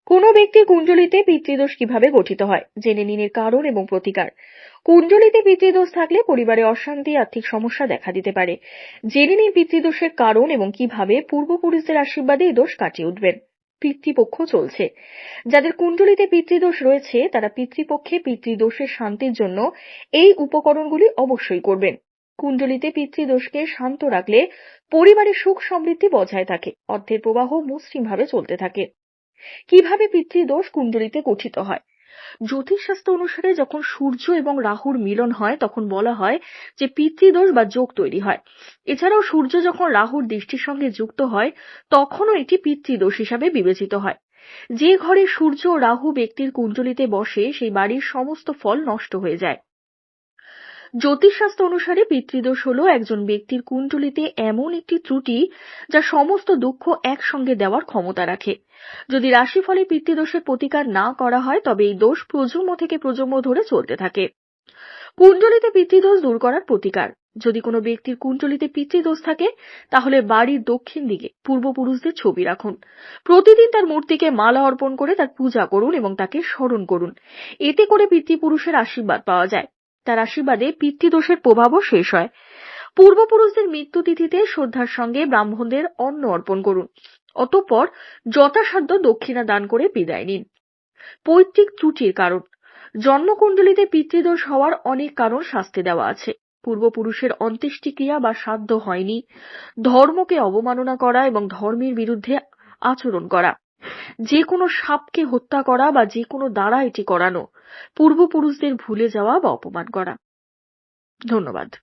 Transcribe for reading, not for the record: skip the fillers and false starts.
কোনো ব্যক্তির কুণ্ডলিতে পিতৃদোষ কিভাবে গঠিত হয় জেনে নিন এর কারণ এবং প্রতিকার। কুণ্ডলিতে পিতৃদোষ থাকলে পরিবারে অশান্তি, আর্থিক সমস্যা দেখা দিতে পারে। জেনে নিন পিতৃদোষের কারণ এবং কিভাবে পূর্বপুরুষদের আশীর্বাদে এই দোষ কাটিয়ে উঠবেন। পিতৃপক্ষ চলছে, যাদের কুণ্ডলিতে পিতৃদোষ রয়েছে তারা পিতৃপক্ষে পিতৃদোষের শান্তির জন্য এই উপকরণগুলি অবশ্যই করবেন। কুণ্ডলিতে পিতৃদোষকে শান্ত রাখলে পরিবারে সুখ সমৃদ্ধি বজায় থাকে, অর্থের প্রবাহ মসৃণভাবে চলতে থাকে। কিভাবে পিতৃদোষ কুণ্ডলিতে গঠিত হয়? জ্যোতিষশাস্ত্র অনুসারে যখন সূর্য এবং রাহুর মিলন হয় তখন বলা হয় যে পিতৃদোষ বা যোগ তৈরি হয়। এছাড়াও সূর্য যখন রাহুর দৃষ্টির সঙ্গে যুক্ত হয় তখনও এটি পিতৃদোষ হিসাবে বিবেচিত হয়। যে ঘরে সূর্য ও রাহু ব্যক্তির কুণ্ডলিতে বসে সেই বাড়ির সমস্ত ফল নষ্ট হয়ে যায়। জ্যোতিষশাস্ত্র অনুসারে পিতৃদোষ হলো একজন ব্যক্তির কুণ্ডলিতে এমন একটি ত্রুটি যা সমস্ত দুঃখ একসঙ্গে দেওয়ার ক্ষমতা রাখে। যদি রাশিফলে পিতৃদোষের প্রতিকার না করা হয় তবে এই দোষ প্রজন্ম থেকে প্রজন্ম ধরে চলতে থাকে। কুণ্ডলিতে পিতৃদোষ দূর করার প্রতিকার। যদি কোনো ব্যক্তির কুণ্ডলিতে পিতৃদোষ থাকে তাহলে বাড়ির দক্ষিণ দিকে পূর্বপুরুষদের ছবি রাখুন। প্রতিদিন তার মূর্তিকে মালা অর্পণ করে তার পূজা করুন এবং তাকে স্মরণ করুন। এতে করে পিতৃপুরুষের আশীর্বাদ পাওয়া যায়। তার আশীর্বাদে পিতৃদোষের প্রভাবও শেষ হয়। পূর্বপুরুষদের মৃত্যু তিথিতে শ্রদ্ধার সঙ্গে ব্রাহ্মণদের অন্ন অর্পণ করুন। অতঃপর যথাসাধ্য দক্ষিণা দান করে বিদায় নিন। পৈতৃক ত্রুটির কারণ। জন্মকুণ্ডলিতে পিতৃদোষ হওয়ার অনেক কারণ শাস্তি দেওয়া আছে। পূর্বপুরুষের অন্ত্যেষ্টিক্রিয়া বা শ্রাদ্ধ হয়নি, ধর্মকে অবমাননা করা এবং ধর্মের বিরুদ্ধে আচরণ করা, যে কোনো সাপকে হত্যা করা বা যে কোনো দ্বারা এটি করানো, পূর্বপুরুষদের ভুলে যাওয়া বা অপমান করা। ধন্যবাদ।